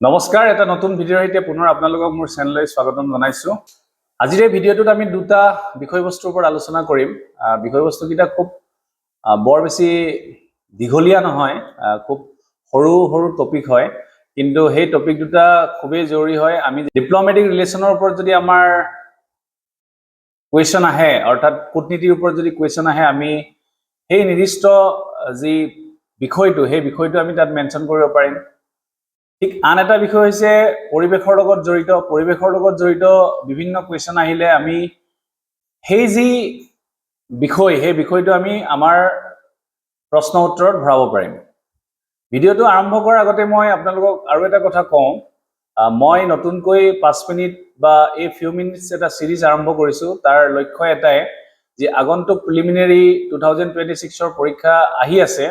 নমস্কাৰ, এটা নতুন ভিডিঅ'ৰ সৈতে পুনৰ আপোনালোকক মোৰ চেনেললৈ স্বাগতম জনাইছো। আজিৰ এই ভিডিঅ'টোত আমি দুটা বিষয়বস্তুৰ ওপৰত আলোচনা কৰিম। বিষয়বস্তুকেইটা খুব বৰ বেছি দীঘলীয়া নহয়, খুব সৰু সৰু টপিক হয়, কিন্তু সেই টপিক দুটা খুবেই জৰুৰী হয়। আমি ডিপ্ল'মেটিক ৰিলেশ্যনৰ ওপৰত যদি আমাৰ কুৱেশ্যন আহে, অৰ্থাৎ কূটনীতিৰ ওপৰত যদি কুৱেশ্যন আহে, আমি সেই নিৰ্দিষ্ট যি বিষয়টো সেই বিষয়টো আমি তাত মেনশ্যন কৰিব পাৰিম। ঠিক আন এটা বিষয় হৈছে পৰিৱেশৰ লগত জড়িত বিভিন্ন কুৱেশ্যন আহিলে আমি সেই যি বিষয় সেই বিষয়টো আমি আমাৰ প্ৰশ্ন উত্তৰত ভৰাব পাৰিম। ভিডিঅ'টো আৰম্ভ কৰাৰ আগতে মই আপোনালোকক আৰু এটা কথা কওঁ, মই নতুনকৈ 5 মিনিট বা এই ফিউ মিনিটছ এটা সিৰিজ আৰম্ভ কৰিছো। তাৰ লক্ষ্য এটাই যে আগন্তুক প্ৰিলিমিনাৰী 2026 ৰ পৰীক্ষা আহি আছে,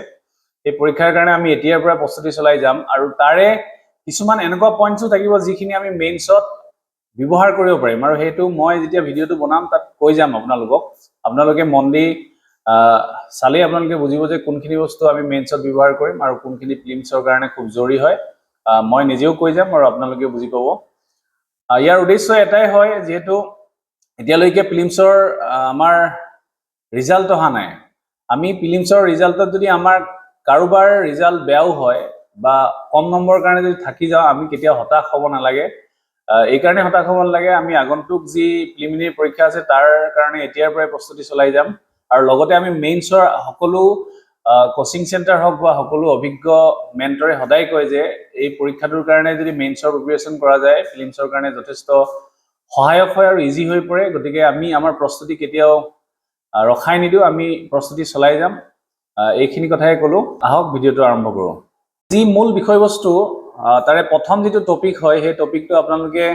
এই পৰীক্ষাৰ কাৰণে আমি এতিয়াৰ পৰা প্ৰস্তুতি চলাই যাম আৰু তাৰে কিছুমান এনেকুৱা পইণ্টছো থাকিব যিখিনি আমি মেইনছত ব্যৱহাৰ কৰিব পাৰিম, আৰু সেইটো মই যেতিয়া ভিডিঅ'টো বনাম তাত কৈ যাম আপোনালোকে মন দি চালেই আপোনালোকে বুজিব যে কোনখিনি বস্তু আমি মেইনছত ব্যৱহাৰ কৰিম আৰু কোনখিনি প্ৰিলিমছৰ কাৰণে খুব জৰুৰী হয়। মই নিজেও কৈ যাম আৰু আপোনালোকে বুজি পাব। ইয়াৰ উদ্দেশ্য এটাই হয়, যিহেতু এতিয়ালৈকে প্ৰিলিমছৰ আমাৰ ৰিজাল্ট অহা নাই। আমি প্ৰিলিমছৰ ৰিজাল্টত যদি আমাৰ কাৰোবাৰ ৰিজাল্ট বেয়াও হয় বা কম নম্বৰৰ কাৰণে যদি থাকি যাওঁ, আমি কেতিয়াও হতাশ হ'ব নালাগে। এই কাৰণে হতাশ হ'ব নালাগে, আমি আগন্তুক যি প্ৰিলিমিনাৰী পৰীক্ষা আছে তাৰ কাৰণে এতিয়াৰ পৰাই প্ৰস্তুতি চলাই যাম। আৰু লগতে আমি মেইনছৰ সকলো কোচিং চেণ্টাৰ হওক বা সকলো অভিজ্ঞ মেণ্টৰে সদায় কয় যে এই পৰীক্ষাটোৰ কাৰণে যদি মেইনছৰ প্ৰিপাৰেশ্যন কৰা যায়, প্ৰিলিমছৰ কাৰণে যথেষ্ট সহায়ক হয় আৰু ইজি হৈ পৰে। গতিকে আমি আমাৰ প্ৰস্তুতি কেতিয়াও ৰখাই নিদিওঁ, আমি প্ৰস্তুতি চলাই যাম। এইখিনি কথাই ক'লো, আহক ভিডিঅ'টো আৰম্ভ কৰোঁ। যি মূল বিষয়বস্তু তাৰে প্ৰথম যিটো টপিক হয়, সেই টপিকটো আপোনালোকে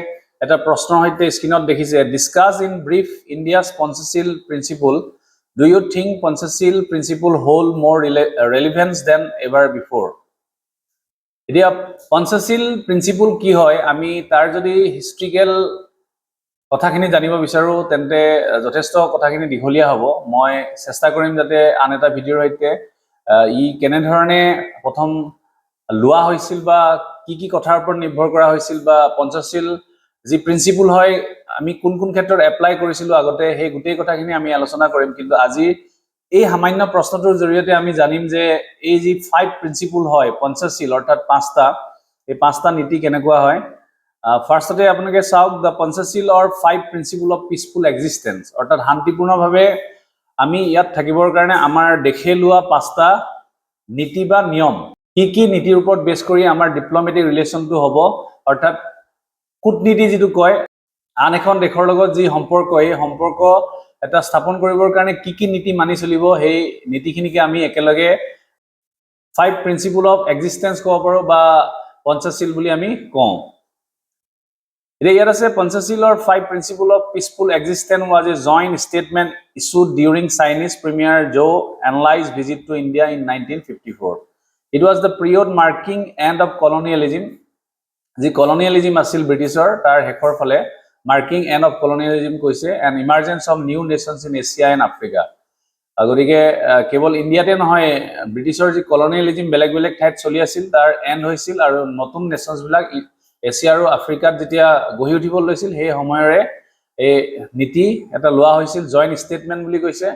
এটা প্ৰশ্নৰ সৈতে স্ক্ৰীনত দেখিছে। Discuss in brief India's Panchsheel principle. Do you think Panchsheel principle hold more relevance than ever before? এতিয়া পঞ্চশীল প্ৰিন্সিপল কি হয়, আমি তাৰ যদি হিষ্ট্ৰিকেল কথাখিনি জানিব বিচাৰো তেন্তে যথেষ্ট কথাখিনি দীঘলীয়া হ'ব। মই চেষ্টা কৰিম যাতে আন এটা ভিডিঅ'ৰ সৈতে ই কেনেধৰণে প্ৰথম লোৱা হৈছিল বা কি কি কথাৰ ওপৰত নিৰ্ভৰ কৰা হৈছিল বা পঞ্চশীল যি প্ৰিন্সিপল হয় আমি কোন কোন ক্ষেত্ৰত এপ্লাই কৰিছিলো আগতে, সেই গোটেই কথাখিনি আমি আলোচনা কৰিম। কিন্তু আজি এই সামান্য প্ৰশ্নটোৰ জৰিয়তে আমি জানিম যে এই যি 5 প্ৰিন্সিপল হয় পঞ্চশীল, অৰ্থাৎ 5টা, এই 5টা নীতি কেনেকুৱা হয়। ফাৰ্ষ্টতে আপোনালোকে চাওক, the Panchsheel or 5 principle of peaceful existence, অৰ্থাৎ শান্তিপূৰ্ণভাৱে আমি ইয়াত থাকিবৰ কাৰণে আমাৰ দেশে লোৱা 5টা নীতি বা নিয়ম। কি কি নীতিৰ ওপৰত বেছ কৰি আমাৰ ডিপ্ল'মেটিক ৰিলেশ্যনটো হ'ব, অৰ্থাৎ কূটনীতি যিটো কয়, আন এখন দেশৰ লগত যি সম্পৰ্ক, এই সম্পৰ্ক এটা স্থাপন কৰিবৰ কাৰণে কি কি নীতি মানি চলিব, সেই নীতিখিনিকে আমি একেলগে 5 প্ৰিন্সিপল অফ এক্সিষ্টেন্স ক'ব পাৰোঁ বা পঞ্চশীল বুলি আমি কওঁ। এতিয়া ইয়াত আছে পঞ্চশীলৰ 5 principle of peaceful existence was a joint statement issued during Chinese Premier Zhou Enlai's visit to India in 1954. It was the period marking end of colonialism. যি colonialism আছিল ব্ৰিটিছৰ, তাৰ শেষৰ ফালে marking end of colonialism কৈছে, and emergence of new nations in Asia and Africa. গতিকে কেৱল ইণ্ডিয়াতে নহয়, ব্ৰিটিছৰ যি colonialism বেলেগ বেলেগ ঠাইত চলি আছিল তাৰ এণ্ড হৈছিল আৰু নতুন নেশ্যনছবিলাক এছিয়া আৰু আফ্ৰিকাত যেতিয়া গঢ়ি উঠিব লৈছিল, সেই সময়ৰে এই নীতি এটা লোৱা হৈছিল, জইণ্ট ষ্টেটমেণ্ট বুলি কৈছে।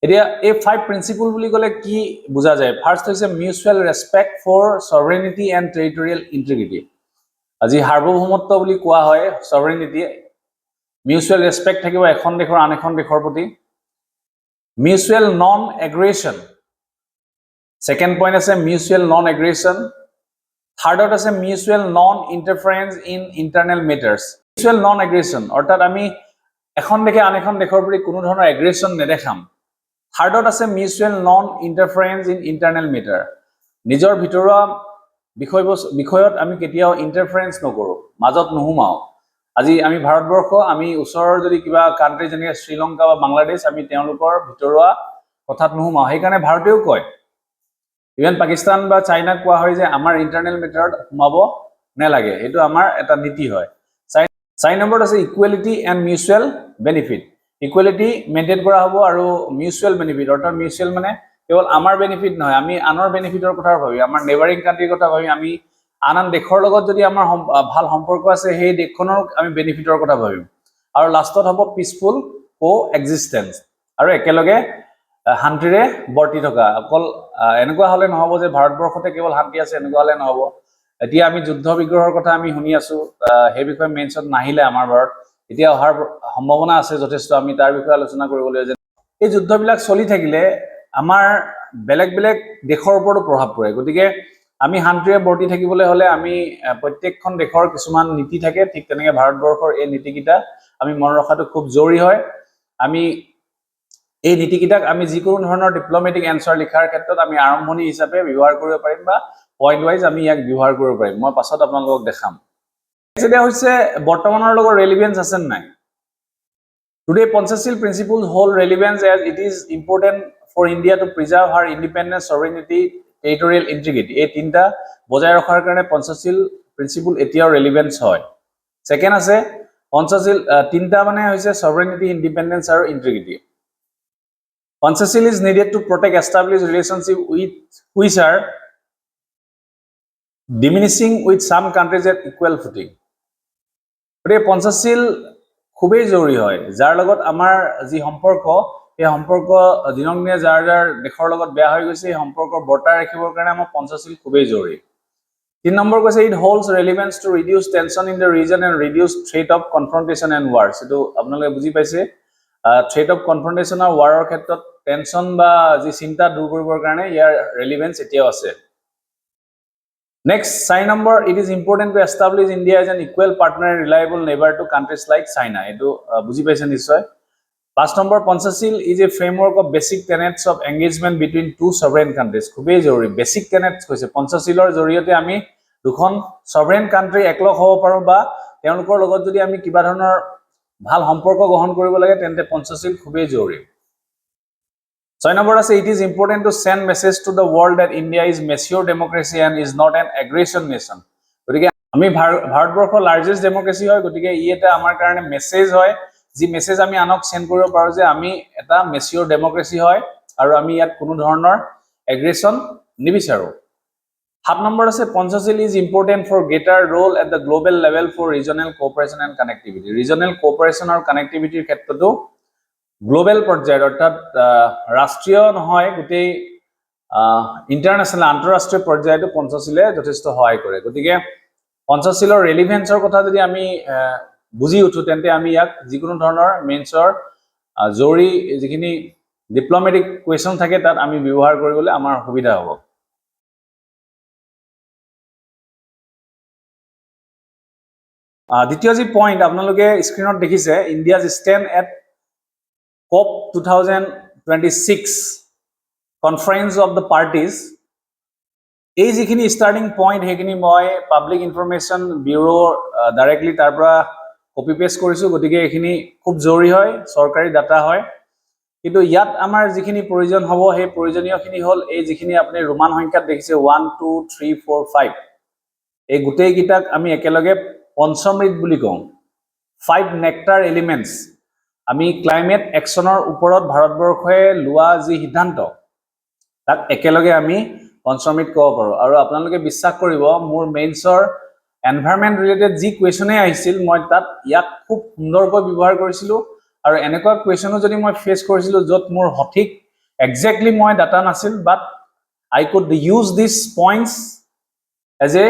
এতিয়া এই 5 প্ৰিন্সিপল বুলি ক'লে কি বুজা যায়? ফাৰ্ষ্ট হৈছে mutual respect for sovereignty and territorial integrity. আজি সাৰ্বভৌমত্ব বুলি কোৱা হয় সভৰেনিটি, মিউচুৱেল ৰেচপেক্ট থাকিব এখন দেশৰ আন এখন দেশৰ প্ৰতি। Mutual non aggression, second point আছে মিউচুৱেল নন এগ্ৰেশ্যন। থাৰ্ডত আছে mutual non interference in internal matters. Mutual non aggression অৰ্থাৎ আমি এখন দেশে আন এখন দেশৰ প্ৰতি কোনো ধৰণৰ এগ্ৰেশ্যন নেদেখাম। থাৰ্ডত আছে mutual non interference in internal matter, নিজৰ ভিতৰুৱা বিষয়ত আমি কেতিয়াও ইণ্টাৰফাৰেঞ্চ নকৰোঁ, মাজত নোসোমাওঁ। আজি আমি ভাৰতবৰ্ষ, আমি ওচৰৰ যদি কিবা কাণ্ট্ৰি যেনেকৈ শ্ৰীলংকা বা বাংলাদেশ, আমি তেওঁলোকৰ ভিতৰুৱা কথাত নোসোমাওঁ। সেইকাৰণে ভাৰতেও কয়, ইভেন পাকিস্তান বা চাইনাক কোৱা হয় যে আমাৰ ইণ্টাৰনেল মেটাৰত সোমাব নালাগে, সেইটো আমাৰ এটা নীতি হয়। 4 নম্বৰত আছে equality and mutual benefit. Equality maintain কৰা হ'ব আৰু মিউচুৱেল বেনিফিট, অৰ্থাৎ মিউচুৱেল মানে কেৱল আমাৰ বেনিফিট নহয়, আমি আনৰ বেনিফিটৰ কথা ভাবি, আমাৰ নেবাৰিং কাণ্ট্ৰিৰ কথা ভাবি আমি আন দেশৰ লগত যদি আমাৰ ভাল সম্পৰ্ক আছে সেই দেশখনৰ আমি বেনিফিটৰ কথা ভাবিম আৰু লাষ্টত হ'ব পিসফুল কো এক্সিস্টেন্স আৰু একেলগে শান্তিৰে বৰ্তি থকা অকল এনেকুৱা হলে নহব যে ভাৰতবৰ্ষতে কেৱল শান্তি আছে এনেকুৱা হলে নহব এতিয়া আমি যুদ্ধ বিগ্ৰহৰ কথা আমি শুনি আছো সেই বিষয়ে মেনচন নাহিলে আমাৰ ভাৰত এতিয়া অহাৰ সম্ভাৱনা আছে যথেষ্ট আমি তাৰ বিষয়ে আলোচনা কৰিবলৈ যে এই যুদ্ধবিলাক চলি থাকিলে আমাৰ বেলেগ বেলেগ দেশৰ ওপৰতো প্ৰভাৱ পৰে গতিকে আমি শান্তিৰে বৰ্তি থাকিবলৈ হলে আমি প্ৰত্যেকখন দেশৰ কিছুমান নীতি থাকে ঠিক তেনেকৈ ভাৰতবৰ্ষৰ এই নীতিকেইটা আমি মন ৰখাটো খুব জৰুৰী হয় আমি এই নীতিকেইটাক আমি যিকোনো ধৰণৰ ডিপ্লোমেটিক এনসাৰ লিখাৰ ক্ষেত্ৰত আমি আৰম্ভণি হিচাপে ব্যৱহাৰ কৰিব পাৰিম বা পইণ্ট ৱাইজ আমি ইয়াক ব্যৱহাৰ কৰিব পাৰিম মই পাছত আপোনালোকক দেখাম এটা হৈছে বৰ্তমানৰ লগত ৰেলেভেন্স আছে নাই Today, Panchashil principles hold relevance as it is important for India to preserve her independence, sovereignty, territorial integrity. এই তিনটা বজাই ৰখাৰ কাৰণে Panchashil principle এতিয়াও relevance হয় সেকেন্ড আছে Panchashil তিনটা মানে হৈছে sovereignty, independence আৰু integrity Panchashil is needed to protect established relationship with which are diminishing with some countries at equal footing Today, Panchashil খুবেই জৰুৰী হয় যাৰ লগত আমাৰ যি সম্পৰ্ক এই সম্পৰ্ক দিনক দিনে যাৰ যাৰ দেশৰ লগত বেয়া হৈ গৈছে এই সম্পৰ্ক বৰ্তাই ৰাখিবৰ কাৰণে আমাৰ পঞ্চশীল খুবেই জৰুৰী 3 নম্বৰ কৈছে it holds relevance to reduce tension in the region and reduce threat of confrontation and wars এটো আপোনালোকে বুজি পাইছে থ্ৰেট অফ কনফ্ৰণ্টেশ্যন আৰু ৱাৰৰ ক্ষেত্ৰত টেনশন বা যি চিন্তা দূৰ কৰিবৰ কাৰণে ইয়াৰ ৰেলেভেন্স এতিয়াও আছে Next, sign number, it is important to establish India as an equal partner and reliable neighbor to countries like China. Eto buji paise nishoy. 5 number, Panchashil is a framework of basic tenets of engagement between two sovereign countries. Khubei joruri basic tenets koise Panchashilor joriote ami dukhon sovereign country eklog hobo paru ba teonlokor logot jodi ami kiba dhonor bhal সম্পর্ক গ্রহণ কৰিব লাগে তেন্তে Panchashil khubei joruri 6 number আছে it is important to send message to the world that India is mature democracy and is not an aggression nation গতিকে আমি ভাৰতবৰ্ষৰ largest ডেমক্ৰেসি হয় গতিকে ই এটা আমাৰ কাৰণে মেসেজ হয় যি মেসেজ আমি আনক সেন্ড কৰিব পাৰো যে আমি এটা মেচিউৰ ডেমক্ৰেসি হয় আৰু আমি ইয়াত কোনো ধৰণৰ এগ্ৰেছন নিবিচাৰো 7 নম্বৰ আছে Panchashil is important for greater role at the global level for regional cooperation and connectivity regional cooperation আৰু connectivity ক্ষেত্ৰতো গ্লোবাল পৰ্যায়ত অৰ্থাৎ ৰাষ্ট্ৰীয় নহয় গুটেই ইন্টাৰনেশনাল আন্তঃৰাষ্ট্ৰীয় পৰ্যায়তো Panchashile যথেষ্ট সহায় কৰে গতিকে Panchashilৰ ৰেলেভেন্সৰ কথা যদি আমি বুজি উঠো তেন্তে আমি ইয়াক যিকোনো ধৰণৰ মেইনছৰ জৰুৰী যিখিনি ডিপ্লোমেটিক কোৱেশ্চন থাকে তাত আমি ব্যৱহাৰ কৰিবলৈ আমাৰ সুবিধা হ'ব দ্বিতীয় যি পইণ্ট আপোনালোকে স্ক্ৰিনত দেখিছে India's stand at COP 2026 Conference of the Parties এই যিখিনি স্টাৰ্টিং পইণ্ট হেখিনি মই পাব্লিক ইনফৰমেশ্যন ব্যুৰো ডাইৰেক্টলি তাৰ পৰা কপি পেস্ট কৰিছো গতিকে এখিনি খুব জৰুৰী হয় সৰকাৰি ডাটা হয় কিন্তু ইয়াত আমাৰ যিখিনি প্ৰয়োজন হ'ব সেই প্ৰয়োজনীয়খিনি হ'ল এই যিখিনি আপুনি ৰোমান সংখ্যাত দেখিছে 1 2 3 4 5 এই গুটেই কিটাক আমি একেলগে পঞ্চমৃত বুলি কওঁ 5 নেক্টাৰ এলিমেন্টস আমি ক্লাইমেট একশনৰ ওপৰত ভাৰতবৰ্ষয়ে লোৱা যি সিদ্ধান্ত তাক একেলগে আমি পঞ্চমৃত ক'ব পাৰো আৰু আপোনালোকে বিশ্বাস কৰিব মোৰ মেইনছৰ এনভায়ৰনমেন্ট ৰিলেটেড যি কোৱেশ্চনে আহিছিল মই তাত ইয়াক খুব সুন্দৰকৈ ব্যৱহাৰ কৰিছিলো আৰু এনেকুৱা কোৱেশ্চনো যদি মই ফেস কৰিছিলো যত মোৰ সঠিক এক্স্যাক্টলি মই ডাটা নাছিল but I could use this points as a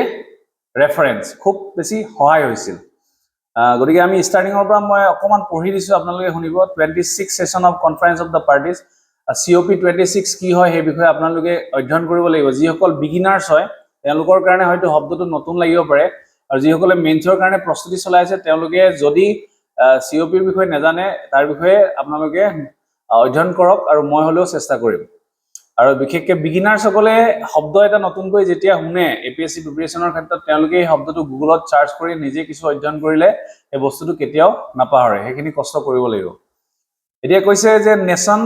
reference খুব বেছি সহায় হৈছিল গতিকে আমি স্টাৰ্টিংৰ পৰা মই অকমান পঢ়ি দিছো আপোনালোকে শুনিব 26 session of conference of the parties COP 26 কি হয় সেই বিষয়ে আপোনালোকে অধ্যয়ন কৰিব লাগিব যিসকল বিগিনাৰ্স হয় তেওঁলোকৰ কাৰণে হয়তো শব্দটো নতুন লাগিব পাৰে আৰু যিসকলে মেইনছৰ কাৰণে প্ৰস্তুতি চলাই আছে তেওঁলোকে যদি COP ৰ বিষয়ে নাজানে তাৰ বিষয়ে আপোনালোকে অধ্যয়ন কৰক আৰু মই হলেও চেষ্টা কৰিম আৰু বিশেষকৈ বিগিনাৰ্স সকলে শব্দ এটা নতুনকৈ যেতিয়া শুনে APSC প্ৰিপাৰেচনৰ ক্ষেত্ৰত তেওঁলোকে এই শব্দটো গুগলত সাৰ্চ কৰি নিজে কিছু অধ্যয়ন কৰিলে এই বস্তুটো কেতিয়াও নাপাহৰে হেখিনি কষ্ট কৰিব লাগিব এতিয়া কৈছে যে nation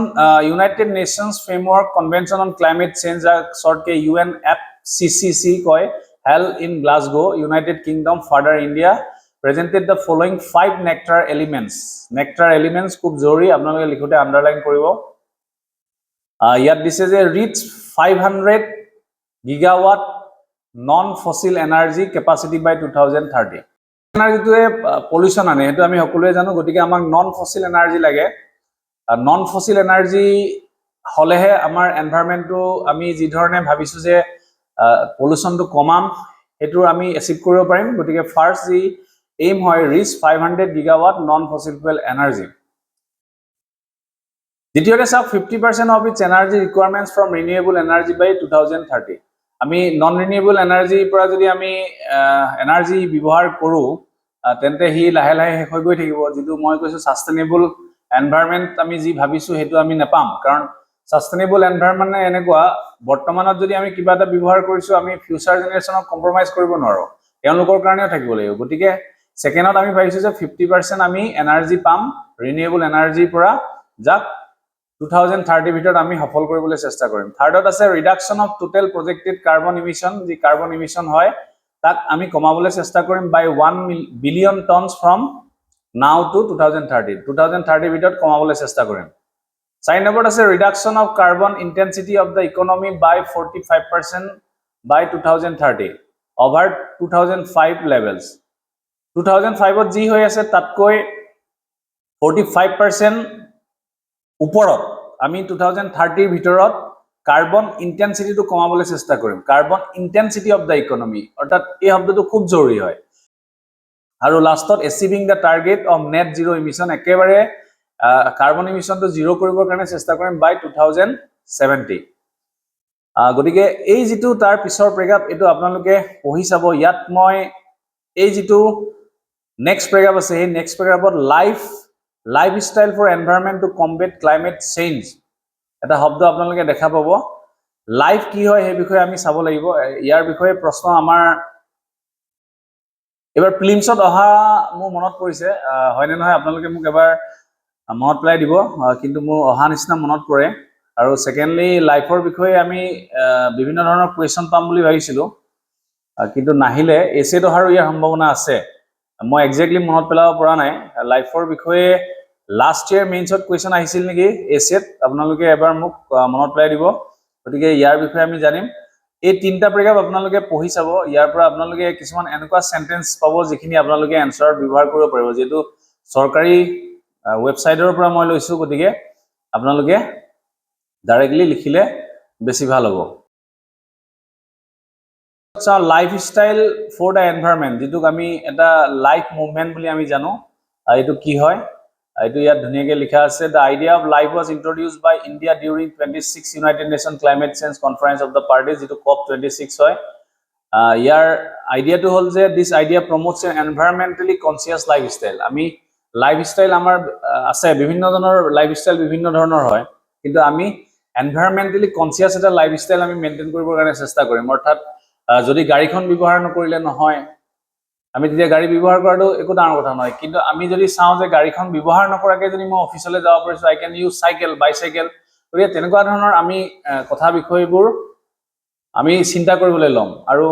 United Nations Framework Convention on Climate Change শৰ্টকে UNFCCC কয় held in Glasgow United Kingdom further India presented the following 5 nectar elements খুব জৰুৰী আপোনালোকে লিখোতে আন্ডাৰলাইন কৰিব ইয়াত দিছে যে reach 500 gigawatt non-fossil energy capacity by 2030. এনাৰ্জিটোৱে pollution আনে, সেইটো আমি সকলোৱে জানো, গতিকে আমাক নন ফসিল এনাৰ্জি লাগে। নন ফসিল এনাৰ্জি হলেহে আমাৰ এনভাইৰনমেন্টটো আমি যি ধৰণে ভাবিছো যে পলিউশ্যনটো কমাম সেইটো আমি এচিভ কৰিব পাৰিম। গতিকে ফাৰ্ষ্ট যি এইম হয় ৰিচ 500 গিগাৱাট নন ফসিল ফুয়েল এনাৰ্জি। দ্বিতীয়তে চাওক 50% of its energy requirements from renewable energy by 2030। আমি নন ৰিনিউৱেবল এনাৰ্জিৰ পৰা যদি আমি এনাৰ্জি ব্যৱহাৰ কৰোঁ তেন্তে হি লাহে লাহে শেষ হৈ গৈ থাকিব। যিটো মই কৈছো সাষ্টেইনেবল এনভাইৰনমেন্ট আমি যি ভাবিছো সেইটো আমি নাপাম, কাৰণ সাষ্টেইনেবল এনভাইৰনমেন্ট মানে এনেকুৱা বৰ্তমানত যদি আমি কিবা এটা ব্যৱহাৰ কৰিছো আমি ফিউচাৰ জেনেৰেশ্যনক কম্প্ৰমাইজ কৰিব নোৱাৰো, তেওঁলোকৰ কাৰণেও থাকিব লাগিব। গতিকে সেকেণ্ডত আমি ভাবিছো যে 50% আমি এনাৰ্জি পাম ৰিনিউৱেবল এনাৰ্জিৰ পৰা, যাক 2030 ভিতৰত আমি সফল কৰিবলৈ চেষ্টা কৰিম। থাৰ্ডত আছে reduction of total projected carbon emission, যি কাৰ্বন ইমিশ্যন হয় তাক আমি কমাবলৈ চেষ্টা কৰিম by 1 billion tons from now to 2030। 2030 ভিতৰত কমাবলৈ চেষ্টা কৰিম। 4 নম্বৰত আছে reduction of carbon intensity of the economy by 45% by 2030 over 2005 levels. 2005ত যি হৈ আছে তাতকৈ 45% ওপৰত আমি 2030 ভিতৰত কাৰ্বন ইন্টেন্সিটিটো কমাবলৈ চেষ্টা কৰিম। Carbon intensity of the economy, অৰ্থাৎ এই শব্দটো খুব জৰুৰী হয়। আৰু লাষ্টত achieving the target of net zero' emission, একেবাৰে কাৰ্বন ইমিশ্যনটো জিৰ' কৰিবৰ কাৰণে চেষ্টা কৰিম বাই 2070। গতিকে এই যিটো তাৰ পিছৰ প্ৰেগাপ এইটো আপোনালোকে পঢ়ি চাব। ইয়াত মই এই যিটো নেক্সট প্ৰেগাপ আছে সেই নেক্সট প্ৰেগাপত lifestyle for environment to combat climate change এটা শব্দ আপোনালোকে দেখা পাব। লাইফ কি হয় সেই বিষয়ে আমি চাব লাগিব। ইয়াৰ বিষয়ে প্ৰশ্ন আমাৰ এবাৰ প্ৰিলিমছত অহা মোৰ মনত পৰিছে, হয়নে নহয় আপোনালোকে মোক এবাৰ মনত পেলাই দিব, কিন্তু মোৰ অহা নিচিনা মনত পৰে। আৰু সেকেন্ডলি লাইফৰ বিষয়ে আমি বিভিন্ন ধৰণৰ কুৱেশ্যন পাম বুলি ভাবিছিলো, কিন্তু নাহিলে। এছেত অহাৰো ইয়াৰ সম্ভাৱনা আছে, মই একজেক্টলি মনত পেলাব পৰা নাই। লাইফৰ বিষয়ে লাষ্ট ইয়াৰ মেইনছত কুৱেশ্যন আহিছিল নেকি এছেত, আপোনালোকে এবাৰ মোক মনত পেলাই দিব। গতিকে ইয়াৰ বিষয়ে আমি জানিম। এই তিনিটা প্ৰেগাপ আপোনালোকে পঢ়ি চাব। ইয়াৰ পৰা আপোনালোকে কিছুমান এনেকুৱা সেন্টেন্স পাব যিখিনি আপোনালোকে এনসাৰত ব্যৱহাৰ কৰিব পাৰিব, যেটো চৰকাৰী ৱেবসাইটৰ পৰা মই লৈছো। গতিকে আপোনালোকে ডাইৰেক্টলি লিখিলে বেছি ভাল হ'ব। লাইফষ্টাইল ফৰ দ্য এনভাইৰনমেন্ট, যিটোক আমি এটা লাইফ মুভমেন্ট বুলি আমি জানো, এইটো কি হয় এইটো ইয়াত ধুনীয়াকৈ লিখা আছে। The idea of life was introduced by India during 26 United Nation Climate Change Conference of the Parties, যিটো COP26 হয়। ইয়াৰ আইডিয়াটো হ'ল যে this idea promotes an environmentally conscious lifestyle. আমি লাইফষ্টাইল আমাৰ আছে, বিভিন্ন ধৰণৰ লাইফষ্টাইল বিভিন্ন ধৰণৰ হয়, কিন্তু আমি এনভাইৰনমেণ্টেলি কনচিয়াছ এটা লাইফষ্টাইল আমি মেইনটেইন কৰিবৰ কাৰণে চেষ্টা কৰিম। অৰ্থাৎ যদি গাড়ীখন ব্যৱহাৰ নকৰিলে নহয়, আমি তেতিয়া গাড়ী ব্যৱহাৰ কৰাটো একো ডাঙৰ কথা নহয়, কিন্তু আমি যদি চাওঁ যে গাড়ীখন ব্যৱহাৰ নকৰাকৈ যদি মই অফিচলৈ যাব পাৰিছো, I can use cycle, bicycle, গতিকে তেনেকুৱা ধৰণৰ আমি কথা বিষয়বোৰ আমি চিন্তা কৰিবলৈ ল'ম। আৰু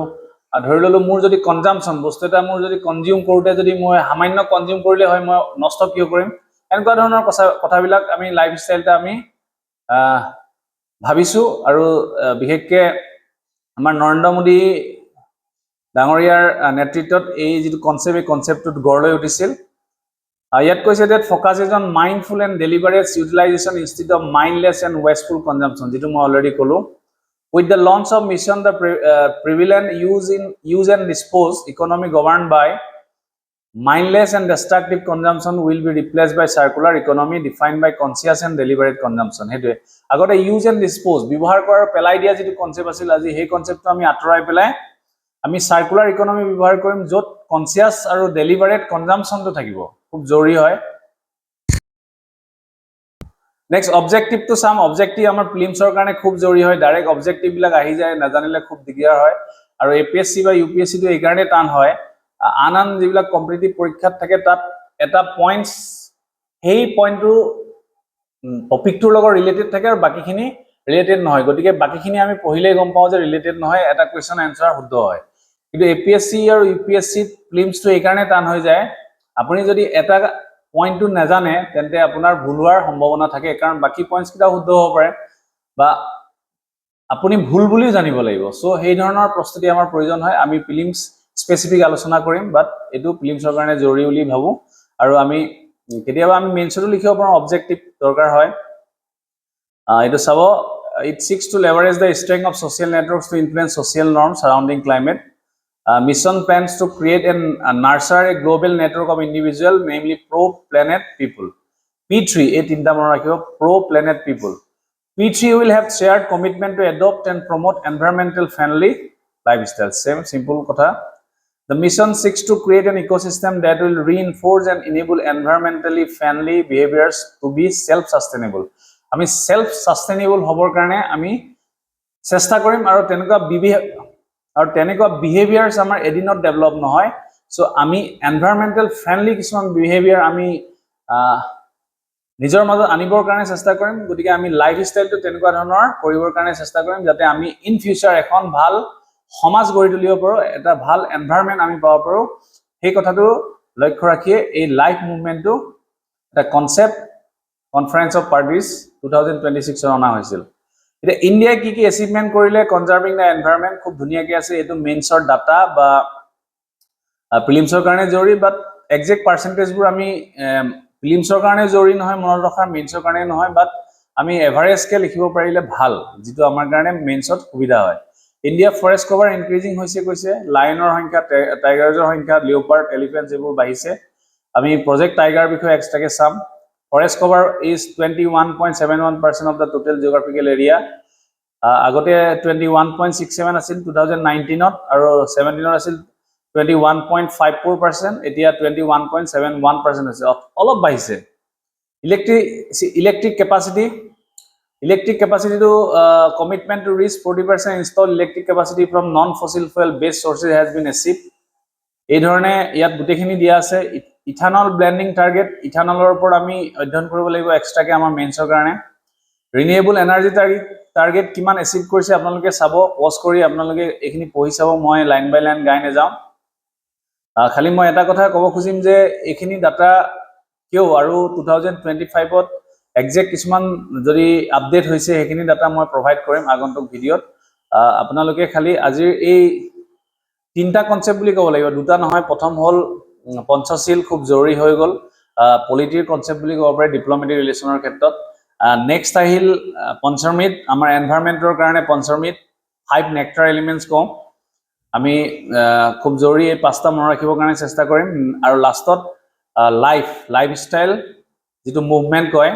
ধৰি ললো মোৰ যদি কনজাম্পশ্যন, বস্তু এটা মোৰ যদি কনজিউম কৰোঁতে যদি মই সামান্য কনজিউম কৰিলে হয়, মই নষ্ট কিয় কৰিম, এনেকুৱা ধৰণৰ কথাবিলাক আমি লাইফষ্টাইলটা আমি ভাবিছো। আৰু বিশেষকৈ আমাৰ নৰেন্দ্ৰ মোদী ডাঙৰীয়াৰ নেতৃত্বত এই যিটো কনচেপ্ট, এই কনচেপ্টটোত গঢ় লৈ উঠিছিল। ইয়াত কৈছে যে focus is on mindful and deliberate utilization instead of mindless and wasteful consumption, যিটো মই অলৰেডি ক'লো। With the launch of mission, the prevalent use and dispose economy governed by mindless and destructive consumption will be replaced by circular economy defined by conscious and deliberate consumption. হেতুৱে আগতে use and dispose, ব্যৱহাৰ কৰাৰ পেলাই দিয়া যিটো concept আছিল, আজি সেই কনসেপ্টটো আমি আঁতৰাই পেলাই আমি সাৰ্কুলাৰ ইকোনমি ব্যৱহাৰ কৰিম, য'ত কনসিয়াস আৰু ডেলিভাৰেট কনজাম্পশনটো থাকিব। খুব জৰুৰী হয়। নেক্সট অবজেক্টিভটো চাম। অবজেক্টিভ আমাৰ প্ৰিলিমছৰ কাৰণে খুব জৰুৰী হয়। ডাইৰেক্ট অবজেক্টিভ বিলাক আহি যায়, নাজানিলে খুব দিগদাৰ হয়। আৰু এপিএসসি বা ইউপিএসসিটো এই কাৰণে টান হয়, আন যিবিলাক কম্পিটিটিভ পৰীক্ষাত থাকে তাত এটা পইণ্টছ সেই পইণ্টটো টপিকটোৰ লগত ৰিলেটেড থাকে আৰু বাকিখিনি ৰিলেটেড নহয়। গতিকে বাকিখিনি আমি পঢ়িলেই গম পাওঁ যে ৰিলেটেড নহয়, এটা কুৱেশ্যন এনসাৰ শুদ্ধ হয়। কিন্তু এপিএসসি আৰু ইউপিএসসিত প্ৰিলিমছটো এই কাৰণে টান হৈ যায়, আপুনি যদি এটা পইণ্টটো নাজানে তেন্তে আপোনাৰ ভুল হোৱাৰ সম্ভাৱনা থাকে, কাৰণ বাকি পইণ্টছ কেইটা শুদ্ধ হ'ব পাৰে। বা আপুনি ভুল বুলি জানিব লাগিব সো সেই ধৰণৰ প্ৰস্তুতি আমাৰ প্ৰয়োজন হয় আমি প্ৰিলিমছ স্পেসিফিক আলোচনা কৰিম বাট এটো প্ৰিলিমছৰ কাৰণে জৰুৰী বুলি ভাবো আৰু আমি কেতিয়াবা আমি মেইনছটো লিখিব পাৰো অবজেক্টিভ দৰকাৰ হয় এটো চাব it seeks to leverage the strength of social networks to influence social norms surrounding climate mission plans to create and nurture a global network of individual namely pro planet people p3 a tinta mon rakhibo pro planet people p3 will have shared commitment to adopt and promote environmental friendly lifestyle same simple kotha the mission seeks to create an ecosystem that will reinforce and enable environmentally friendly behaviors to be self sustainable আমি self sustainable হবৰ কাৰণে আমি চেষ্টা কৰিম আৰু তেনেকুৱা বিহেভিয়াৰছ আমাৰ এদিনত ডেভেলপ নহয় সো আমি এনভায়ৰনমেন্টাল ফ্ৰেন্ডলি কিছুমান বিহেভিয়াৰ আমি নিজৰ মাজত আনিবৰ কাৰণে চেষ্টা কৰিম গতিকে আমি লাইফষ্টাইলটো তেনেকুৱা ধৰণৰ কৰিবৰ কাৰণে চেষ্টা কৰিম যাতে আমি ইন ফিউচাৰ এখন ভাল সমাজ গঢ়ি তুলিব পাৰো এটা ভাল এনভায়ৰনমেন্ট আমি পাব পাৰো সেই কথাটো লক্ষ্য ৰাখি এই লাইফ মুভমেন্টটো এটা কনসেপ্ট Conference of Parties 2026 অনা হৈছিল এটা ইন্ডিয়া কি কি অ্যাচিভমেন্ট কৰিলে কনজাৰ্ভিং দা এনভায়ৰনমেন্ট খুব ধুনিয়াকে আছে এটো মেইনছৰ ডাটা বা প্ৰিলিমছৰ কাৰণে জৰুৰী বাট এক্সাক্ট পাৰ্সেন্টেজবোৰ আমি প্ৰিলিমছৰ কাৰণে জৰুৰী নহয় মনত ৰখাৰ মেইনছৰ কাৰণে নহয় বাট আমি এভাৰেজকে লিখিব পাৰিলে ভাল যেটো আমাৰ কাৰণে মেইনছত সুবিধা হয় ইন্ডিয়া ফৰেষ্ট কভাৰ ইনক্ৰিজিং হৈছে কৈছে লায়নৰ সংখ্যা টাইগাৰছৰ সংখ্যা লিওপাৰ্ড এলিফেন্টছ এবোৰ বাঢ়িছে আমি প্ৰজেক্ট টাইগাৰ বিষয়ে এক্সট্ৰাকে চাম Forest cover is 21.71% of the total geographical area. Agote 21.67 asil 2019 ot aru 17 ot asil 21.54%. Etia 21.71% ase. All of bahise. Electric capacity to commitment to reach 40% install electric capacity from non-fossil fuel based sources has been achieved. এই ধৰণে ইয়াত গুটেখিনি দিয়া আছে ethanol blending target ইথানলৰ ওপৰত আমি অধ্যয়ন কৰিব লাগিব এক্সট্ৰাকে আমাৰ মেইনছৰ কাৰণে ৰিনিউএবল এনাৰ্জি টাৰ্গেট কিমান এচিভ কৰিছে আপোনালোকে চাব পজ কৰি আপোনালোকে এখিনি পঢ়ি চাব মই লাইন বাই লাইন গাই নেযাও খালি মই এটা কথা ক'ব খুজিম যে এখিনি ডাটা কিয় আৰু 2025 ত এক্সাক্ট কিছুমান যদি আপডেট হৈছে এখিনি ডাটা মই প্ৰভাইড কৰিম আগন্তুক ভিডিঅত আপোনালোকে খালি আজিৰ এই তিনটা কনসেপ্ট বুলি ক'ব লাগিব দুটা নহয় প্ৰথম হল পঞ্চশীল খুব জৰুৰী হৈ গল পলিটিৰ কনসেপ্ট বুলি ক'ব পাৰে ডিপ্লোমেটিক ৰিলেচনৰ ক্ষেত্ৰত নেক্সট আহিল পঞ্চমিত আমাৰ এনভায়ৰনমেন্টৰ কাৰণে পঞ্চমিত 5 নেক্টাৰ এলিমেন্টছ কম আমি খুব জৰুৰী এই পাঁচটা মনত ৰাখিবৰ কাৰণে চেষ্টা কৰিম আৰু লাষ্টত লাইফষ্টাইল যেটো মুভমেন্ট কয়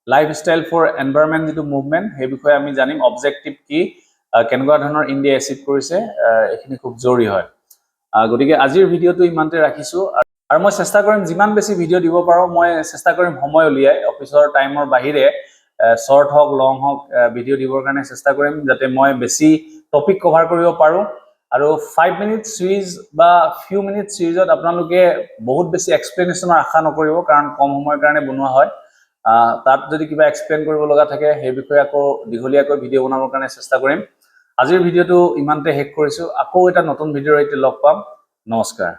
লাইফষ্টাইল ফৰ এনভায়ৰনমেন্ট যেটো মুভমেন্ট সেই বিষয়ে আমি জানিম অবজেক্টিভ কি কেনেকুৱা ধৰণৰ ইন্ডিয়া এচিভ কৰিছে এখিনি খুব জৰুৰী হয় গতিকে আজিৰ ভিডিঅটো ইমানতে ৰাখিছো আৰু মই চেষ্টা কৰিম যিমান বেছি ভিডিঅ দিব পাৰো মই চেষ্টা কৰিম সময় উলিয়াই অফিচৰ টাইমৰ বাহিৰে শৰ্ট হক লং হক ভিডিঅ দিবৰ কাৰণে চেষ্টা কৰিম যাতে মই বেছি টপিক কভাৰ কৰিব পাৰো আৰু 5 মিনিট সিৰিজ বা ফিউ মিনিট সিৰিজত আপোনালোকে বহুত বেছি এক্সপ্লেনেশনৰ আশা নকৰিব কাৰণ কম সময়ৰ কাৰণে বনোৱা হয় তাত যদি কিবা এক্সপ্লেইন কৰিব লগা থাকে সেই বিষয়ে আকৌ দীঘলীয়াকৈ ভিডিঅ বনাবৰ কাৰণে চেষ্টা কৰিম আজিৰ ভিডিঅটো ইমানতে শেষ কৰিছো আকৌ এটা নতুন ভিডিঅৰ সৈতে লগ পাম নমস্কাৰ